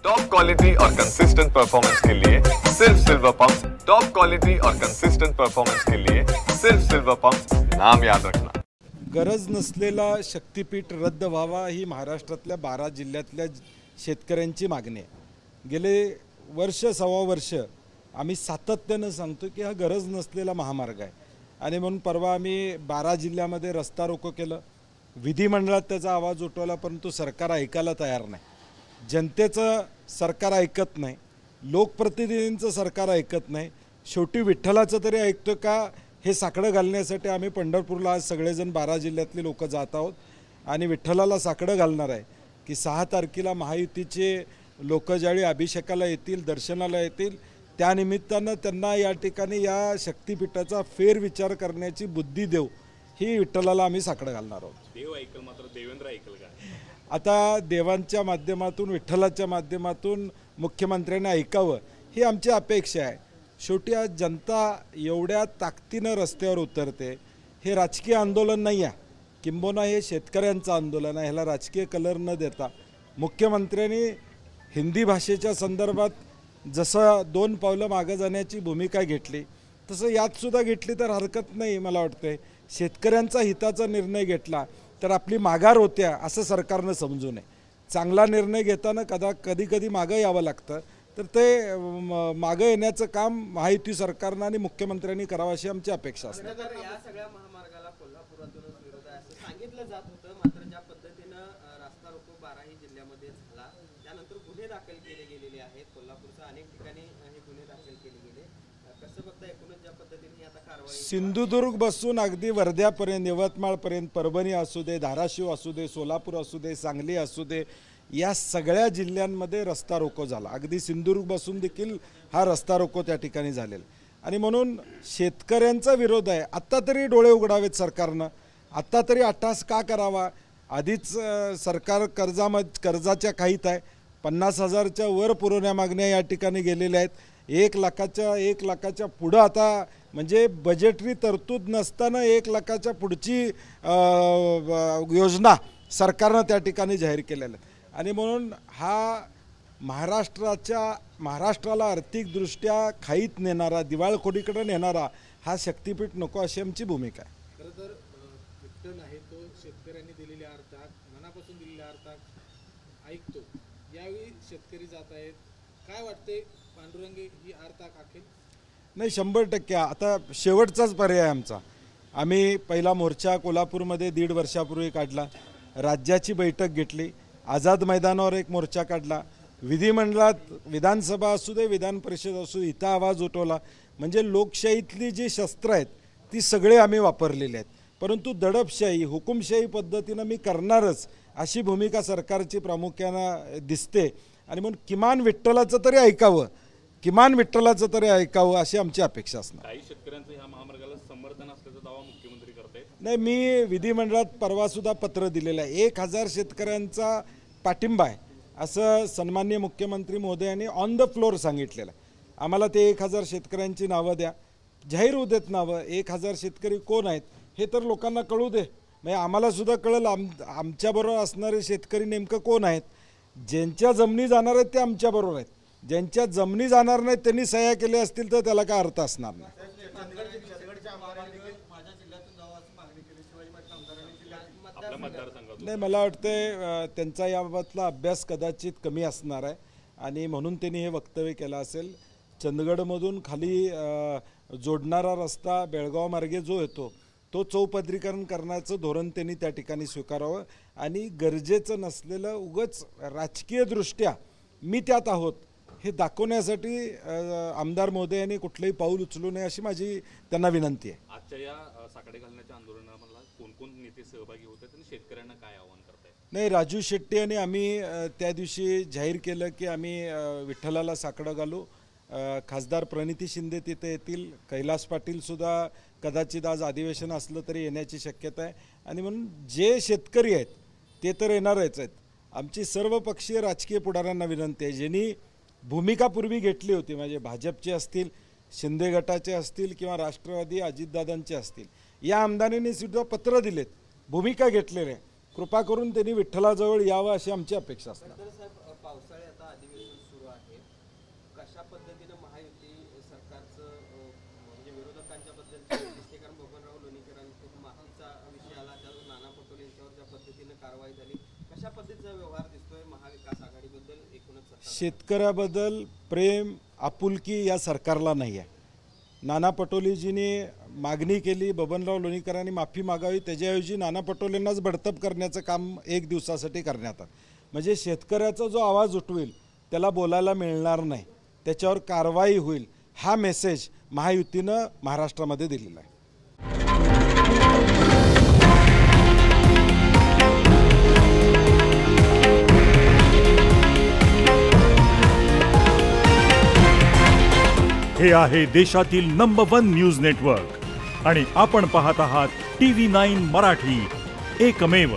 Top quality और consistent performance के लिए सिर्फ सिल्वर पंप्स। टॉप क्वालिटी और कंसिस्टेंट परफॉर्मेंस के लिए सिर्फ सिल्वर पंप्स, नाम याद रखना। गरज नसलेला शक्तीपीठ रद्द व्हावा ही महाराष्ट्रातल्या 12 जिल्ह्यातल्या शेतकऱ्यांची मागणी आहे। गेले वर्ष सव्वा वर्ष आम्ही सातत्याने सांगतो की हा गरज नसलेला महामार्ग आहे आणि म्हणून परवा आम्ही 12 जिल्ह्यामध्ये रस्ता रोको केलं। विधिमंडळात त्याचा आवाज उठवला, परंतु सरकार ऐकायला तयार नाही। जनतेचं सरकार ऐकत नाही, लोकप्रतिनिधींचं सरकार ऐकत नाही। शेवटी विठ्ठलाचं तरी ऐकतो का हे साकडं घालण्यासाठी आम्ही पंढरपूरला आज सगळेजण 12 जिल्ह्यातले लोक जात आहोत आणि विठ्ठलाला साकडं घालणार आहे की 6 तारखेला महायुतीचे लोक ज्यावेळी अभिषेकाला येतील, दर्शनाला येतील, त्या निमित्तानं त्यांना या ठिकाणी या शक्तीपीठाचा फेरविचार करण्याची बुद्धी देऊ, ही विठ्ठलाला आम्ही साकडं घालणार आहोत। देव ऐकल मात्र देवेंद्र ऐकल का? आता देवांच्या माध्यमातून, विठ्ठलाच्या माध्यमातून मुख्यमंत्र्यांनी ऐकावं ही आमची अपेक्षा आहे। शेवटी आज जनता एवढ्या ताकदीनं रस्त्यावर उतरते, हे राजकीय आंदोलन नाही आहे, किंबहुना हे शेतकऱ्यांचं आंदोलन आहे। ह्याला राजकीय कलर न देता मुख्यमंत्र्यांनी हिंदी भाषेच्या संदर्भात जसं 2 पावलं मागे जाण्याची भूमिका घेतली, तसं यात सुद्धा घेतली तर हरकत नाही। मला वाटतंय शेतकऱ्यांचा हिताचा निर्णय घेतला तर आपली माघार होत्या असं सरकारनं समजू नये। चांगला निर्णय घेताना कधी मागं यावं लागतं, तर ते मागं येण्याचं काम महायुती सरकारनं आणि मुख्यमंत्र्यांनी करावं अशी आमची अपेक्षा असते। या सगळ्या महामार्गाला कोल्हापुरातूनच विरोध आहे असं सांगितलं जात होतं, मात्र ज्या पद्धतीनं रस्ता रोको 12ही जिल्ह्यामध्ये झाला, त्यानंतर गुन्हे दाखल केले गेलेले आहेत। कोल्हापूरच्या अनेक ठिकाणी हे गुन्हे दाखल केले गेले, कसं बघता एकूणच ज्या पद्धतीने आता कारवाई सिंधुदुर्ग बसून अगदी वर्ध्यापर्यंत, यवतमाळपर्यंत, परभणी असू दे, धाराशिव असू दे, सोलापूर असू दे, सांगली असू दे, या सगळ्या जिल्ह्यांमध्ये रस्ता रोको झाला। अगदी सिंधुदुर्ग बसून देखील हा रस्ता रोको त्या ठिकाणी झालेला आणि म्हणून शेतकऱ्यांचा विरोध आहे। आत्ता तरी डोळे उघडावेत सरकारनं, आत्ता तरी अट्टहास का करावा? आधीच सरकार कर्जाच्या खाईत आहे। 50,000च्या वर पुरवण्या मागण्या या ठिकाणी गेलेल्या आहेत। 1 लाखाच्या पुढं आता म्हणजे बजेटरी तरतूद नसताना 1 लाखाच्या पुढची योजना सरकारनं त्या ठिकाणी जाहीर केलेल्या आहेत आणि म्हणून हा महाराष्ट्राला आर्थिकदृष्ट्या खाईत नेणारा, दिवाळखोरीकडे नेणारा हा शक्तीपीठ नको अशी आमची भूमिका आहे। खरं तर विठ्ठल आहे तो शेतकऱ्यांनी दिलेल्या अर्थात, मनापासून दिलेल्या अर्थात ऐकतो। यावेळी शेतकरी जात आहेत, काय वाटते पांडुरंग ही अर्थाक आखेल? नाही, 100% आता शेवटचाच पर्याय आमचा। आम्ही पहिला मोर्चा कोल्हापूरमध्ये 1.5 वर्षापूर्वी काढला, राज्याची बैठक घेतली, आझाद मैदानावर एक मोर्चा काढला, विधिमंडळात विधानसभा असू दे, विधान परिषद असू दे, इथं आवाज उठवला। म्हणजे लोकशाहीतली जी शस्त्र आहेत ती सगळे आम्ही वापरलेली आहेत, परंतु दडपशाही, हुकुमशाही पद्धतीनं मी करणारच अशी भूमिका सरकारची प्रामुख्यानं दिसते आणि म्हणून किमान विठ्ठलाचं तरी ऐकावं अशी आमची अपेक्षा असणार। काही शेतकऱ्यांचं ह्या महामार्गाला समर्थन असल्याचा दावा मुख्यमंत्री करतायत। नाही, मी विधिमंडळात परवा सुद्धा पत्र दिलेलं आहे। 1000 शेतकऱ्यांचा पाठिंबा आहे असं सन्माननीय मुख्यमंत्री महोदयांनी ऑन द फ्लोर सांगितलेलं आहे। आम्हाला ते 1000 शेतकऱ्यांची नावं द्या, जाहीर होऊ देत नावं, 1000 शेतकरी कोण आहेत हे तर लोकांना कळू दे, म्हणजे आम्हाला सुद्धा कळलं आमच्याबरोबर असणारे शेतकरी नेमकं कोण आहेत। ज्यांच्या जमिनी जाणार आहेत ते आमच्याबरोबर आहेत, ज्यांच्या जमिनी जाणार नाहीत त्यांनी सह्या केल्या असतील तर त्याला काय अर्थ असणार नाही। नाही, मला वाटतं त्यांचा याबाबतला अभ्यास कदाचित कमी असणार आहे आणि म्हणून त्यांनी हे वक्तव्य केलं असेल। चंदगडमधून खाली जोडणारा रस्ता बेळगाव मार्गे जो येतो तो चौपदरीकरण करण्याचं धोरण त्यांनी त्या ठिकाणी स्वीकारावं आणि गरजेचं नसलेलं उगाच राजकीयदृष्ट्या मी त्यात आहोत हे दाखवण्यासाठी आमदार महोदयांनी कुठलंही पाऊल उचलू नये अशी माझी त्यांना विनंती आहे। आजच्या या साकडे घालण्याच्या आंदोलनाला कोण नेते सहभागी होतात आणि शेतकऱ्यांना काय आव्हान करतायत? नाही, राजू शेट्टी आणि आम्ही त्या दिवशी जाहीर केलं की आम्ही विठ्ठलाला साकडं घालू। खासदार प्रणिती शिंदे तिथे येतील, कैलास पाटील सुद्धा कदाचित आज अधिवेशन असलं तरी येण्याची शक्यता आहे आणि म्हणून जे शेतकरी आहेत ते तर येणारच आहेत। आमची सर्वपक्षीय राजकीय पुढाऱ्यांना विनंती आहे, ज्यांनी भूमिका पूर्वी घेतली होती, म्हणजे भाजपचे असतील, शिंदे गटाचे असतील किंवा राष्ट्रवादी अजितदादांचे असतील, या आमदारांनी सुद्धा पत्र दिलेत, भूमिका घेतलेल्या, कृपा करून त्यांनी विठ्ठलाजवळ यावं अशी आमची अपेक्षा असते। पावसाळी आता नेगोशिएशन सुरू आहे. कशा पद्धतीनं महायुती सरकारचं म्हणजे विरोधकांच्या बद्दलचे दिसते, कारण बबनराव लोणीकरांचे माफीचा विषय आला, त्यावर नाना पटोले यांच्यावर ज्या पद्धतीनं कारवाई झाली, कशा पद्धतीचा व्यवहार दिसतोय महाविकास आघाडीबद्दल एकूणच? शेतकऱ्याबद्दल प्रेम आपुलकी या सरकारला नाही आहे. नाना पटोलेजींनी मागणी केली, बबनराव लोणीकरांनी माफी मागावी, त्याच्याऐवजी नाना पटोलेंनाच बडतप करण्याचं काम एक दिवसासाठी करण्यात आलं. म्हणजे शेतकऱ्याचा जो आवाज उठवेल त्याला बोलायला मिळणार नाही, त्याच्यावर कारवाई होईल, हा मेसेज महायुतीनं महाराष्ट्रामध्ये दिलेला आहे. हे आहे देशातील नंबर 1 न्यूज नेटवर्क आणि आपण पाहत आहात TV9 मराठी, एकमेव.